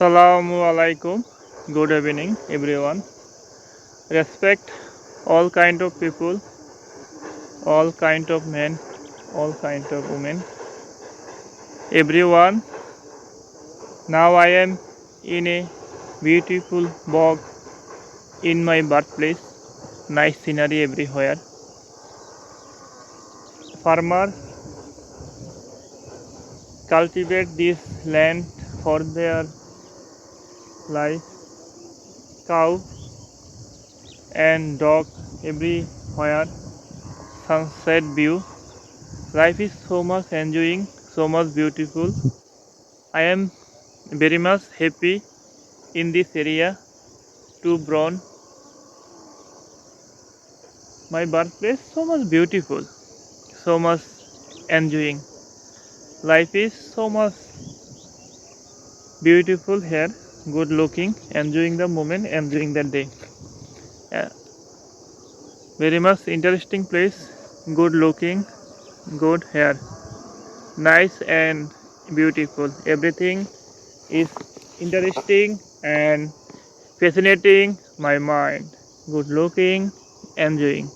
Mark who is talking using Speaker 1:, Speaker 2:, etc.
Speaker 1: Assalamu alaikum. Good evening, everyone. Respect all kind of people, all kind of men, all kind of women. Everyone. Now I am in a beautiful bog in my birthplace. Nice scenery everywhere. Farmers cultivate this land for their life. Cow and dog everywhere. Sunset view. Life is so much enjoying, so much beautiful. I am very much happy in this area to born. My birthplace so much beautiful, so much enjoying. Life is so much beautiful here, good looking, enjoying the moment, enjoying the day. Yeah, very much interesting place, good looking, good hair, nice and beautiful. Everything is interesting and fascinating my mind. Good looking, enjoying.